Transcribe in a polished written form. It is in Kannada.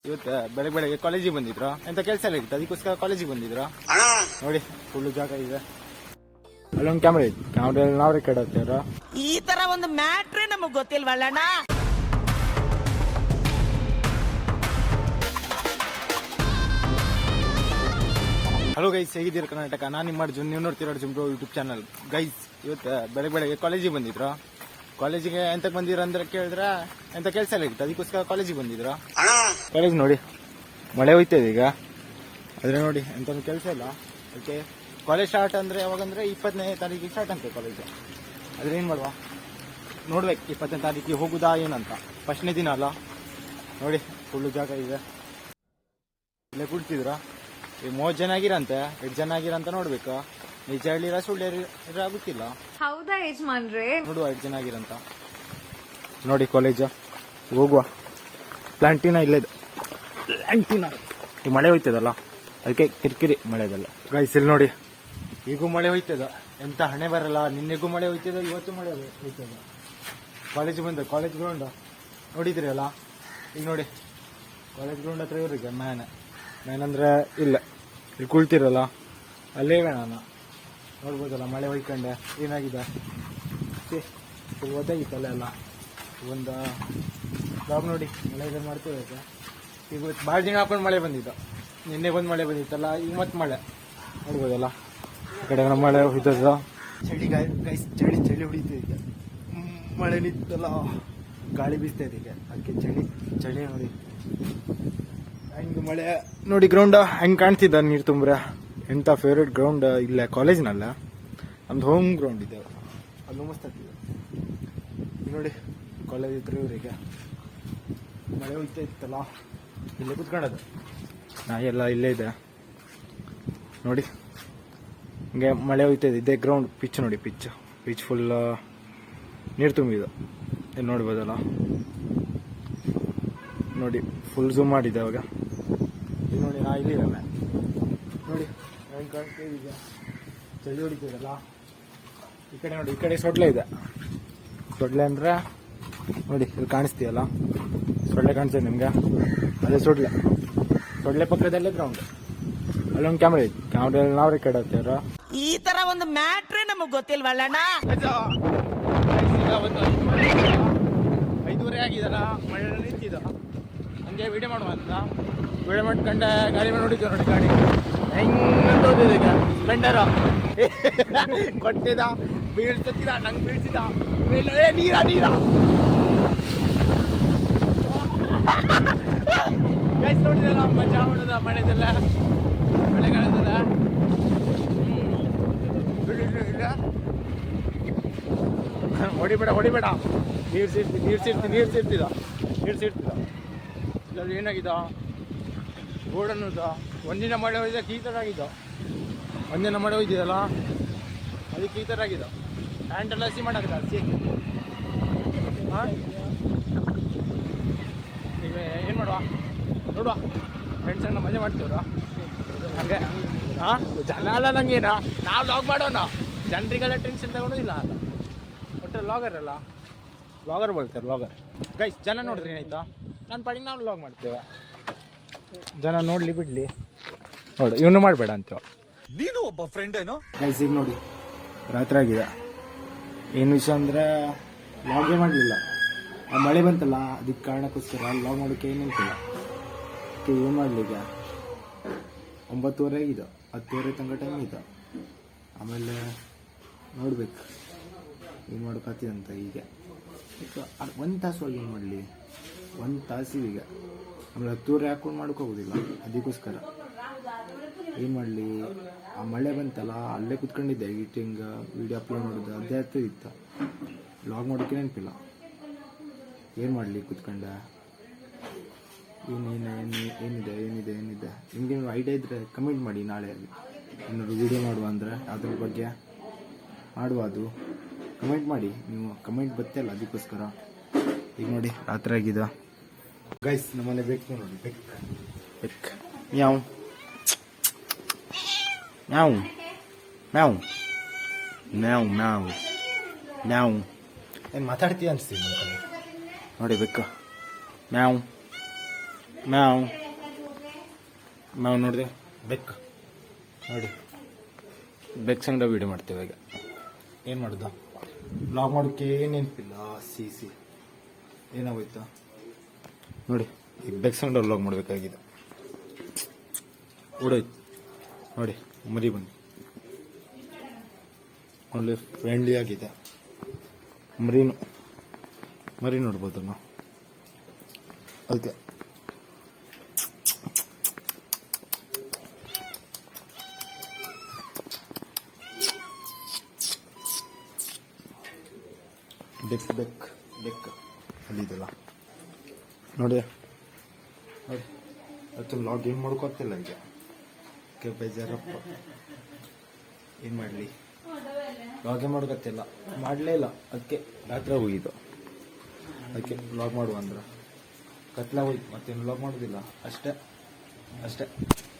ಇವತ್ತು ಬೆಳಗ್ಗೆ ಕಾಲೇಜಿಗೆ ಬಂದಿದ್ರು ಎಂತ ಕೆಲಸ ಎಲ್ಲ ಇತ್ತು, ಅದಕ್ಕೋಸ್ಕರ ಕಾಲೇಜಿಗೆ ಬಂದಿದ್ರು. ನೋಡಿ ಫುಲ್ ಜಾಗ ಇದೆ, ಅಲ್ಲೊಂದು ಕ್ಯಾಮ್ರಾ ಇತ್ತು, ಕ್ಯಾಮ್ರಾ ನಾವು ರೆಕಾರ್ಡ್ ಆಗ್ತಾರ. ಈ ತರ ಒಂದು ಮ್ಯಾಟ್ರೇ ನಮಗ್ ಗೊತ್ತಿಲ್ವಲ್ಲಣ್ಣ. ಹಲೋ ಗೈಸ್, ಹೇಗಿದ್ದೀರ ಕರ್ನಾಟಕ? ನಾನು ನಿಮ್ಮ ಅರ್ಜುನ್, ನೀವು ನೋಡ್ತೀರ Arjun bro YouTube channel. Guys ಇವತ್ತು ಬೆಳಗ್ಗೆ ಕಾಲೇಜಿಗೆ ಬಂದಿದ್ರು. ಕಾಲೇಜಿಗೆ ಎಂತಕ್ಕೆ ಬಂದಿರ ಅಂದ್ರೆ ಕೇಳಿದ್ರೆ ಎಂತ ಕೆಲಸ ಎಲ್ಲ ಇತ್ತು, ಅದಕ್ಕೋಸ್ಕರ ಕಾಲೇಜಿಗೆ ಬಂದಿದ್ರು. ಕಾಲೇಜ್ ನೋಡಿ ಮಳೆ ಹೋಯ್ತದೆ ಈಗ, ಆದ್ರೆ ನೋಡಿ ಎಂತ ಕೆಲಸ ಇಲ್ಲ. ಅದಕ್ಕೆ ಕಾಲೇಜ್ ಸ್ಟಾರ್ಟ್ ಅಂದ್ರೆ ಯಾವಾಗಂದ್ರೆ 20ನೇ ತಾರೀಕಿಗೆ ಸ್ಟಾರ್ಟ್ ಅಂತೆ ಕಾಲೇಜ್. ಆದ್ರೆ ಏನ್ ಮಾಡುವ, ನೋಡ್ಬೇಕು 20ನೇ ತಾರೀಕಿಗೆ ಹೋಗುದಾ ಏನಂತ. ಫಸ್ಟ್ನೇ ದಿನ ಅಲ್ಲ, ನೋಡಿ ಫುಲ್ ಜಾಗ ಇದೆ. ಇಲ್ಲೇ ಕುಡ್ತಿದ್ರ, ಈಗ 30 ಜನ ಆಗಿರಂತೆ, 8 ಜನ ಆಗಿರಂತ ನೋಡ್ಬೇಕು. ನಿಜ ಹೇಳಿರ ಸುಳ್ಳು ಗೊತ್ತಿಲ್ಲ. ಹೌದಾ ಯಜಮಾನ್ರೆ? ನೋಡುವ 8 ಜನ ಆಗಿರಂತ. ನೋಡಿ ಕಾಲೇಜ್ ಹೋಗುವ. ಪ್ಲಾಂಟಿನ ಇಲ್ಲೇ ಇದೆ, ಪ್ಲಾಂಟಿನ. ಈಗ ಮಳೆ ಹೋಯ್ತದಲ್ಲ, ಅದಕ್ಕೆ ಕಿರಿಕಿರಿ ಮಳೆದಲ್ಲ. ಗೈಸ್ ಇಲ್ಲಿ ನೋಡಿ, ಈಗೂ ಮಳೆ ಹೋಯ್ತದ. ಎಂತ ಹಣೆ ಬರಲ್ಲ, ನಿನ್ನೆಗೂ ಮಳೆ ಹೋಯ್ತದ, ಇವತ್ತು ಮಳೆ ಹೋಯ್ತದ. ಕಾಲೇಜ್ ಬಂದ, ಕಾಲೇಜ್ ಗ್ರೌಂಡ್ ನೋಡಿದ್ರಿ ಅಲ್ಲ. ಈಗ ನೋಡಿ ಕಾಲೇಜ್ ಗ್ರೌಂಡ್ ಹತ್ರ ಇವ್ರಿಗೆ ಮ್ಯಾನ್ ಅಂದ್ರೆ ಇಲ್ಲ, ಇಲ್ಲಿ ಕುಳ್ತಿರಲ್ಲ ಅಲ್ಲೇ ನಾನು ನೋಡ್ಬೋದಲ್ಲ. ಮಳೆ ಹೊಯ್ಕೊಂಡೆ ಏನಾಗಿದೆ, ಫುಲ್ ಒದ್ದಾಗಿತ್ತಲ್ಲ ಎಲ್ಲ. ಒಂದು ಜಾಬ್ ನೋಡಿ ಮಳೆ ಇದನ್ನು ಮಾಡ್ತೇವೆ. ಈಗ ಭಾಳ ದಿನ ಹಾಕೊಂಡು ಮಳೆ ಬಂದಿದ್ದು, ನಿನ್ನೆ ಬಂದು ಮಳೆ ಬಂದಿತ್ತಲ್ಲ, ಈಗ ಮತ್ತೆ ಮಳೆ ನೋಡ್ಬೋದಲ್ಲ. ಈ ಕಡೆ ಮಳೆ ಹೊಯ್ತದ, ಚಳಿ ಗೈಸ್ ಚಳಿ ಹೊಡಿತದೆ ಈಗ. ಮಳೆ ನಿಂತಲ್ಲ, ಗಾಳಿ ಬೀಸ್ತಾ ಇದೆ ಈಗ, ಅದಕ್ಕೆ ಚಳಿ ನೋಡಿ. ಹೆಂಗೆ ಮಳೆ ನೋಡಿ, ಗ್ರೌಂಡ್ ಹೆಂಗೆ ಕಾಣ್ತಿದ್ದ ನೀರು ತುಂಬ್ರೆ. ಎಂಥ ಫೇವ್ರೇಟ್ ಗ್ರೌಂಡ್ ಇಲ್ಲ ಕಾಲೇಜ್ನಲ್ಲ, ನಮ್ದು ಹೋಮ್ ಗ್ರೌಂಡ್ ಇದೆ, ಅದು ಮಸ್ತ್ ಆಗ್ತಿದೆ. ನೋಡಿ ಕಾಲೇಜ್ ಇದ್ರೆ ಇವರಿಗೆ ಮಳೆ ಹೋಗ್ತಾ ಇತ್ತಲ್ಲ, ಇಲ್ಲೇ ಕುತ್ಕೊಳ್ಳೋದು. ನಾಯಿ ಎಲ್ಲ ಇಲ್ಲೇ ಇದೆ ನೋಡಿ. ಹಿಂಗೆ ಮಳೆ ಹೋಗ್ತಾ ಇದೆ, ಇದೇ ಗ್ರೌಂಡ್. ಪಿಚ್ ನೋಡಿ, ಪಿಚ್ ಫುಲ್ ನೀರು ತುಂಬಿದ್ದು, ಇಲ್ಲಿ ನೋಡ್ಬೋದಲ್ಲ. ನೋಡಿ ಫುಲ್ ಝೂಮ್ ಮಾಡಿದ್ದೆ ಅವಾಗ. ಇಲ್ಲಿ ನೋಡಿ ನಾ ಇಲ್ಲಿರಲ್ಲ, ನೋಡಿ ಹೆಂಗೆ ಕಾಣ್ತಾ ಈಗ ಚಳಿ ಹೊಡಿತದಲ್ಲ. ಈ ಕಡೆ ನೋಡಿ, ಈ ಕಡೆ ಸೊಡ್ಲೆ ಇದೆ. ಸೊಡ್ಲೆ ಅಂದ್ರೆ ನೋಡಿ ಇಲ್ಲಿ ಕಾಣಿಸ್ತೀಯಲ್ಲ, ಸೊಳ್ಳೆ ಕಾಣಿಸ್ತದೆ ನಿಮ್ಗೆ, ಅದೇ ಸೊಡ್ಲೆ ಪಕ್ಕದಲ್ಲೇ ಗ್ರೌಂಡ್. ಅಲ್ಲೊಂದು ಕ್ಯಾಮ್ರಾ ಇತ್ತು, ಕ್ಯಾಮ್ರಾ ನಾವು ರೆಕಾರ್ಡ್ ಆಗ್ತಾರ. ಈ ತರ ಒಂದು ಮ್ಯಾಟ್ರೇ ನಮಗ್ ಗೊತ್ತಿಲ್ವಲ್ಲಣ್ಣ. 5:30 ಆಗಿದಲ್ಲ, ಮಳೆ ನಿಂತಿದ್ದ. ಹಂಗೆ ವಿಡಿಯೋ ಮಾಡುವ ಅಂತ ವಿಡಿಯೋ ಮಾಡ್ಕೊಂಡೆ ಗಾಡಿ ಮೇಲೆ ನೋಡಿದ್ವಿ. ನೋಡಿ ಗಾಡಿ ಹೆಂಗೆ ಈಗ ಸ್ಪೆಂಡರ್ ಕೊಟ್ಟಿದ, ಬೀಳ್ತಿದ್ದ, ನಂಗೆ ಬೀಳ್ತಿದ್ದ. ನೀರ ಗೈಸ್ ನೋಡಿದಲ್ಲ, ಮಜಾ ಮಾಡೋದ ಮಳೆದೆಲ್ಲ, ಮಳೆಗಾಲದಲ್ಲ. ಹೊಡಿಬೇಡ, ನೀರು ಸೇರ್ತಿದ. ಇದ್ರಲ್ಲಿ ಏನಾಗಿದ್ದ, ರೋಡ್ ಅನ್ನೋದ ಒಂದಿನ ಮಳೆ ಹೋಯ್ದಕ್ಕೆ ಈ ಥರ ಆಗಿದ್ದ. ಒಂದಿನ ಮಳೆ ಹೋಯ್ತಿದಲ್ಲ, ಅದಕ್ಕೆ ಈ ಥರ ಆಗಿದ್ದ. ಪ್ಯಾಂಟೆಲ್ಲ ಹಸಿ ಮಾಡಾಕಿದ, ಹಸಿ. ಹಾಂ ಈಗ ಏನು ಮಾಡುವ, ನೋಡುವ ಫ್ರೆಂಡ್ಸ್ ಎಲ್ಲ ಮಜಾ ಮಾಡ್ತೀವ್ರ ಹಂಗೆ. ಹಾಂ ಜನ ಅಲ್ಲ ನಂಗೇನ, ನಾವು ಲಾಗ್ ಮಾಡೋಣ, ಜನರಿಗೆಲ್ಲ ಟೆನ್ಷನ್ ತಗೊಳೋದಿಲ್ಲ ಅಲ್ಲ. ಒಟ್ಟು ಲಾಗರ್ ಬರ್ತಾರೆ. ಗೈಸ್ ಜನ ನೋಡಿದ್ರೆ ಏನಾಯ್ತಾ, ನನ್ನ ಪಾಡಿಗೆ ನಾವು ಲಾಗ್ ಮಾಡ್ತೇವೆ. ಜನ ನೋಡ್ಲಿ ಬಿಡ್ಲಿ, ನೋಡು ಇವನು ಮಾಡಬೇಡ ಅಂತೇವ. ನೀನು ಒಬ್ಬ ಫ್ರೆಂಡ್ ಏನೋ. ಗೈಸ್ ಈಗ ನೋಡಿ ರಾತ್ರಿ ಆಗಿದೆ. ಏನು ವಿಷಯ ಅಂದರೆ ಲಾಗೇ ಮಾಡಲಿಲ್ಲ, ಆ ಮಳೆ ಬಂತಲ್ಲ, ಅದಕ್ಕೆ ಕಾರಣಕ್ಕೋಸ್ಕರ ಲಾಗ್ ಮಾಡೋಕ್ಕೆ ಏನು ನಿಂತಿಲ್ಲ. ಅದಕ್ಕೆ ಏನು ಮಾಡಲಿ, ಈಗ 9:30 ಆಗಿದೆ, 10:30 ತನಕ ಟೈಮ್ ಇದೆ. ಆಮೇಲೆ ನೋಡ್ಬೇಕು ಏನು ಮಾಡೋಕ್ಕಾಗ್ತಿದಂತ. ಈಗ 1 ತಾಸು ಏನು ಮಾಡಲಿ, 1 ತಾಸಿಗೆ ಈಗ ಆಮೇಲೆ 10:30 ಹಾಕೊಂಡು ಮಾಡೋಕ್ಕೋಗೋದಿಲ್ಲ. ಅದಕ್ಕೋಸ್ಕರ ಏನು ಮಾಡಲಿ, ಆ ಮಳೆ ಬಂತಲ್ಲ, ಅಲ್ಲೇ ಕುತ್ಕೊಂಡಿದ್ದೆ. ಎಡಿಟಿಂಗ್ ವೀಡಿಯೋ ಅಪ್ಲೋಡ್ ಮಾಡೋದು ಅದೇ ಇತ್ತು, ಲಾಗ್ ಮಾಡೋಕ್ಕೆ ನೆನಪಿಲ್ಲ. ಏನು ಮಾಡಲಿ ಕುತ್ಕೊಂಡೆ. ಏನಿದೆ ನಿಮಗೆ ಐಡಿಯಾ ಇದ್ದರೆ ಕಮೆಂಟ್ ಮಾಡಿ. ನಾಳೆ ಏನಾದ್ರು ವೀಡಿಯೋ ಮಾಡುವ ಅಂದರೆ ಅದ್ರ ಬಗ್ಗೆ ಮಾಡುವ, ಅದು ಕಮೆಂಟ್ ಮಾಡಿ. ನೀವು ಕಮೆಂಟ್ ಬರ್ತಲ್ಲ, ಅದಕ್ಕೋಸ್ಕರ. ಈಗ ನೋಡಿ ರಾತ್ರಿ ಆಗಿದೆ ಗೈಸ್. ನಮ್ಮನೆ ಬೇಕು ನೋಡಿ, ಬೆಕ್ ಮ್ಯಾವ್ ಏನು ಮಾತಾಡ್ತೀಯ ಅನಿಸ್ತೀವಿ ನೋಡಿ. ಬೆಕ್ಕ ಮ್ಯಾವ್ ನಾವು ನೋಡಿದೆ ಬೆಕ್ ನೋಡಿ ಬೆಕ್ ಸಂಗಡ ವೀಡಿಯೋ ಮಾಡ್ತೇವೆ ಈಗ ಏನು ಮಾಡುದ ಬ್ಲಾಗ್ ಮಾಡೋಕ್ಕೆ ಏನು ನೆನಪಿಲ್ಲ ಸಿ ಏನಾಗೋಯ್ತಾ ನೋಡಿ ಈಗ ಬೆಕ್ ಸಂಗಡ ಬ್ಲಾಗ್ ಮಾಡಬೇಕಾಗಿದೆ ಓಡೋಯ್ತು ನೋಡಿ ಮರಿ ಬನ್ನಿ ಒಳ್ಳೆ ಫ್ರೆಂಡ್ಲಿ ಆಗಿದೆ ಮರಿ ನೋಡ್ಬೋದು ನಾವು ಅದಕ್ಕೆ ಬೆಕ್ ಅಲ್ಲಿದೆಲ್ಲ ನೋಡಿ ಅದು ಲಾಗ್ ಏನು ಮಾಡ್ಕೊತಿಲ್ಲ ಈಗ ಬೇಜಾರಪ್ಪ ಏನು ಮಾಡಲಿ ಲಾಗೇ ಮಾಡ್ಕೊತಿಲ್ಲ ಮಾಡಲೇ ಇಲ್ಲ ಅದಕ್ಕೆ ರಾತ್ರಿ ಹೋಗಿದ್ದು ಅದಕ್ಕೆ ಲಾಗ್ ಮಾಡುವ ಅಂದ್ರೆ ಕತ್ಲ ಹೋಯ್ತು ಮತ್ತೇನು ಲಾಗ್ ಮಾಡೋದಿಲ್ಲ ಅಷ್ಟೇ